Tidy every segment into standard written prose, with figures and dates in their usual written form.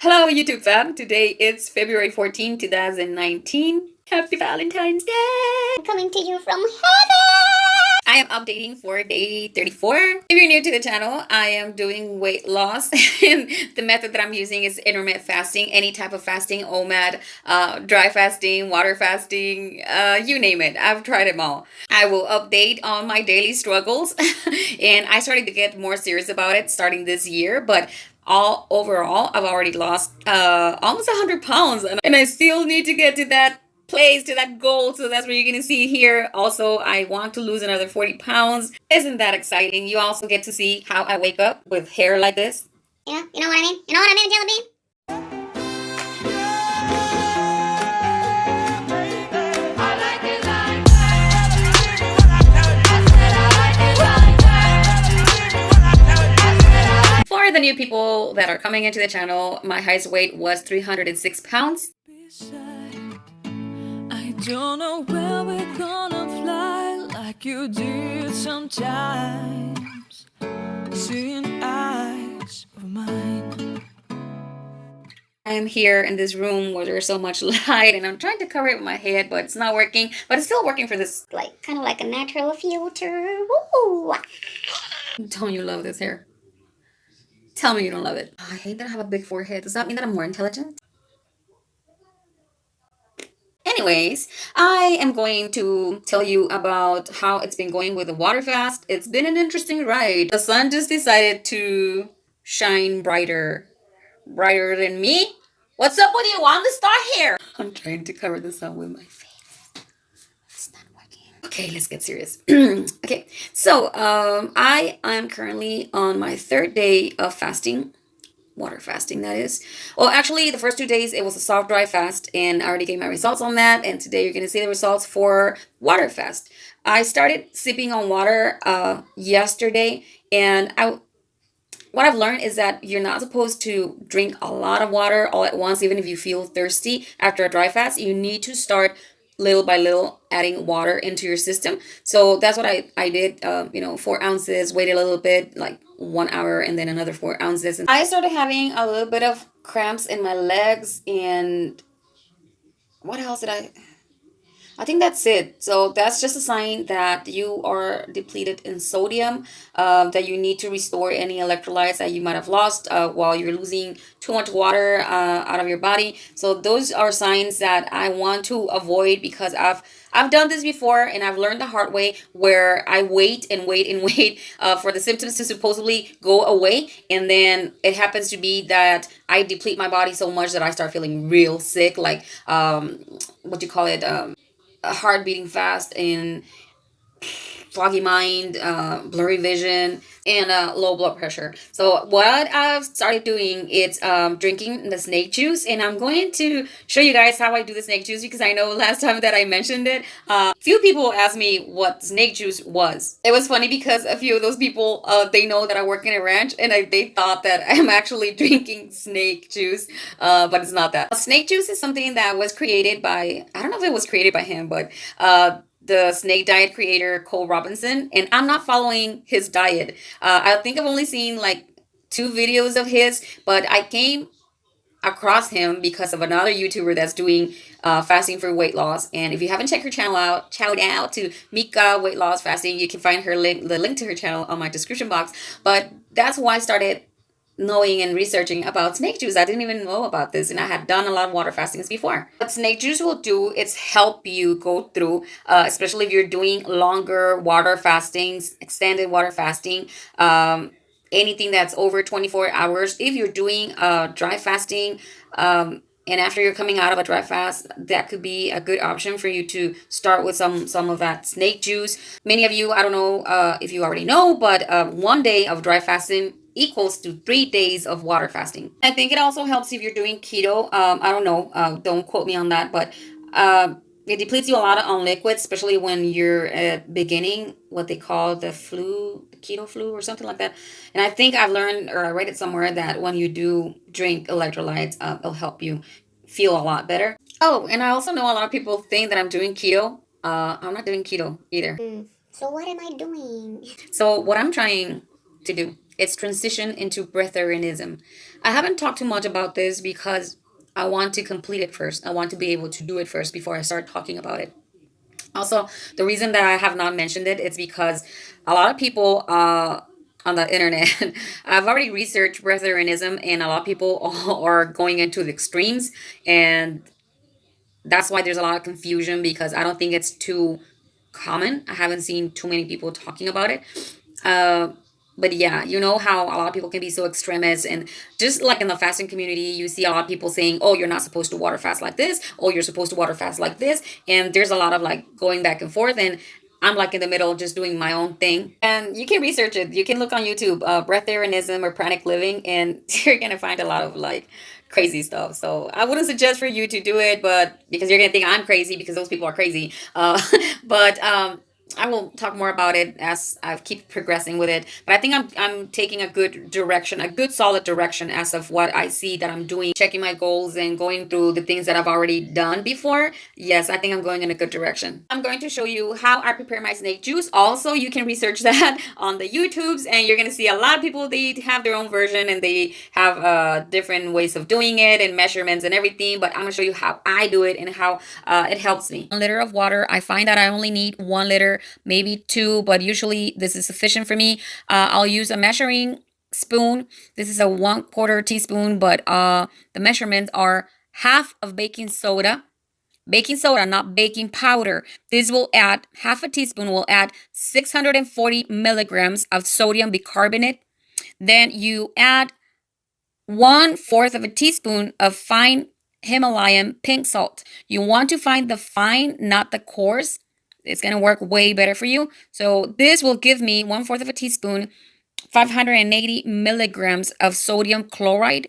Hello, YouTube fam. Today it's February 14, 2019. Happy Valentine's Day! Coming to you from heaven. I am updating for day 34. If you're new to the channel, I am doing weight loss, and the method that I'm using is intermittent fasting, any type of fasting, OMAD, dry fasting, water fasting, you name it. I've tried them all. I will update on my daily struggles, and I started to get more serious about it starting this year, but all overall I've already lost almost 100 pounds, and I still need to get to that place, to that goal. So that's what you're gonna see here. Also, I want to lose another 40 pounds. Isn't that exciting? You also get to see how I wake up with hair like this. You know what I mean? You know what I mean, Jelly Bean? For the new people that are coming into the channel, my highest weight was 306 pounds. I don't know where we're gonna fly like you did sometimes. Seeing eyes of mine. I am here in this room where there's so much light, and I'm trying to cover it with my head, but it's not working. But it's still working for this. Kind of like a natural filter. Woo! Don't you love this hair? Tell me you don't love it. I hate that I have a big forehead. Does that mean that I'm more intelligent? Anyways, I am going to tell you about how it's been going with the water fast. It's been an interesting ride. The sun just decided to shine brighter than me. What's up with you? I'm the star here. I'm trying to cover the sun with my face. It's not working. Okay, let's get serious. Okay, so I am currently on my third day of fasting, water fasting, that is. Well, actually, the first 2 days it was a soft dry fast, and I already gave my results on that, and today you're going to see the results for water fast. I started sipping on water yesterday, and what I've learned is that you're not supposed to drink a lot of water all at once, even if you feel thirsty after a dry fast. You need to start little by little adding water into your system. So that's what I did. 4 ounces, waited a little bit, like 1 hour, and then another 4 ounces. And I started having a little bit of cramps in my legs, and what else did I think that's it. So that's just a sign that you are depleted in sodium, that you need to restore any electrolytes that you might have lost while you're losing too much water out of your body. So those are signs that I want to avoid, because I've done this before, and I've learned the hard way, where I wait and wait and wait for the symptoms to supposedly go away, and then it happens to be that I deplete my body so much that I start feeling real sick, like what do you call it? A heart beating fast, and foggy mind, blurry vision, and low blood pressure. So what I've started doing is drinking the snake juice, and I'm going to show you guys how I do the snake juice, because I know last time that I mentioned it, few people asked me what snake juice was. It was funny because a few of those people, they know that I work in a ranch, and they thought that I'm actually drinking snake juice, but it's not that. Snake juice is something that was created by, I don't know if it was created by him, but the snake diet creator Cole Robinson, and I'm not following his diet. I think I've only seen like 2 videos of his, but I came across him because of another YouTuber that's doing fasting for weight loss. And if you haven't checked her channel out, shout out to Mika Weight Loss Fasting. You can find the link to her channel on my description box. But that's why I started knowing and researching about snake juice. I didn't even know about this, and I had done a lot of water fastings before. What snake juice will do is help you go through, especially if you're doing longer water fastings, extended water fasting, anything that's over 24 hours. If you're doing dry fasting, and after you're coming out of a dry fast, that could be a good option for you to start with some of that snake juice. Many of you, I don't know if you already know, but 1 day of dry fasting equals to 3 days of water fasting. I think it also helps if you're doing keto. I don't know, don't quote me on that, but it depletes you a lot on liquids, especially when you're beginning what they call the keto flu or something like that. And I think I've learned, or I read it somewhere, that when you do drink electrolytes, it'll help you feel a lot better. Oh, and I also know a lot of people think that I'm doing keto. I'm not doing keto either. So what am I doing? So what I'm trying to do is transition into breatharianism. I haven't talked too much about this because I want to complete it first. I want to be able to do it first before I start talking about it. Also, the reason that I have not mentioned it is because a lot of people on the internet, I've already researched breatharianism, and a lot of people are going into the extremes, and that's why there's a lot of confusion because I don't think it's too common. I haven't seen too many people talking about it. Uh, but yeah, you know how a lot of people can be so extremist, and just like in the fasting community, you see a lot of people saying, "Oh, you're not supposed to water fast like this. Oh, you're supposed to water fast like this," and there's a lot of like going back and forth, and I'm like in the middle, just doing my own thing. And you can research it. You can look on YouTube, breatharianism or pranic living, and you're gonna find a lot of like crazy stuff. So I wouldn't suggest for you to do it, but because you're gonna think I'm crazy because those people are crazy. But I will talk more about it as I keep progressing with it. But I think I'm taking a good direction, a good solid direction as of what I see that I'm doing, checking my goals and going through the things that I've already done before. Yes, I think I'm going in a good direction. I'm going to show you how I prepare my snake juice. Also, you can research that on the YouTubes, and you're gonna see a lot of people, they have their own version and they have different ways of doing it and measurements and everything. But I'm gonna show you how I do it and how it helps me. 1 liter of water. I find that I only need 1 liter, maybe two, but usually this is sufficient for me. I'll use a measuring spoon. This is a 1/4 teaspoon, but the measurements are half of baking soda, not baking powder. This will add half a teaspoon, will add 640 milligrams of sodium bicarbonate. Then you add 1/4 of a teaspoon of fine Himalayan pink salt. You want to find the fine, not the coarse. It's going to work way better for you. So this will give me 1/4 of a teaspoon, 580 milligrams of sodium chloride.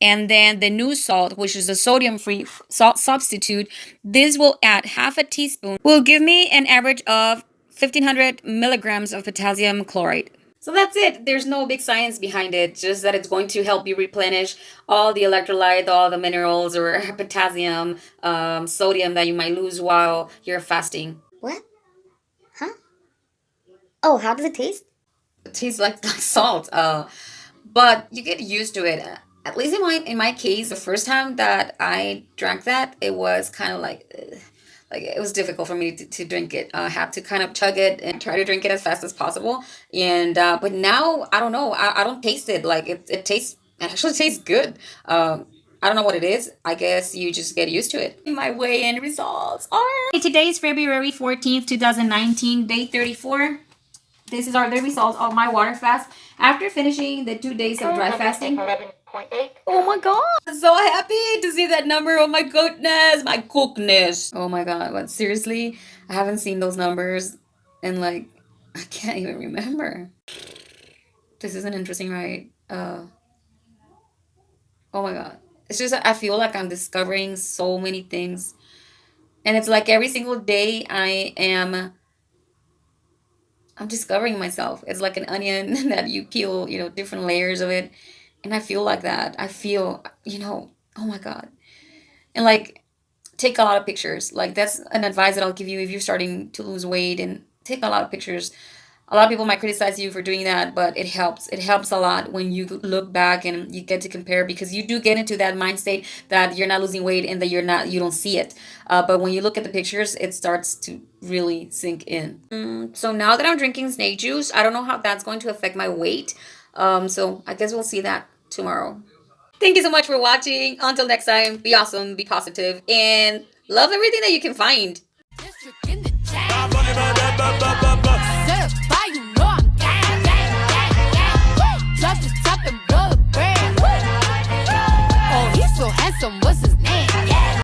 And then the new salt, which is a sodium-free salt substitute, this will add half a teaspoon, will give me an average of 1,500 milligrams of potassium chloride. So that's it. There's no big science behind it, just that it's going to help you replenish all the electrolyte, all the minerals or potassium, sodium that you might lose while you're fasting. What? Huh? Oh, how does it taste? It tastes like salt. But you get used to it. At least in my case, the first time that I drank that, it was kind of like it was difficult for me to drink it. I had to kind of chug it and try to drink it as fast as possible. And but now I don't know. I don't taste it. Like it tastes. It actually tastes good. I don't know what it is. I guess you just get used to it. My weigh-in results are today is February 14th, 2019, day 34. This is the results of my water fast after finishing the 2 days of dry fasting. Oh my god! I'm so happy to see that number. Oh my goodness, my goodness. Oh my god, but seriously, I haven't seen those numbers and like I can't even remember. This is an interesting ride. Oh my god. It's just I feel like I'm discovering so many things. And it's like every single day I'm discovering myself. It's like an onion that you peel, different layers of it. And I feel like that. I feel, oh my God. And like, take a lot of pictures. Like, that's an advice that I'll give you if you're starting to lose weight and take a lot of pictures. A lot of people might criticize you for doing that, but it helps. It helps a lot when you look back and you get to compare because you do get into that mind state that you're not losing weight and that you don't see it. But when you look at the pictures, it starts to really sink in. So now that I'm drinking snake juice, I don't know how that's going to affect my weight. So I guess we'll see that tomorrow. Thank you so much for watching. Until next time, be awesome, be positive, and love everything that you can find.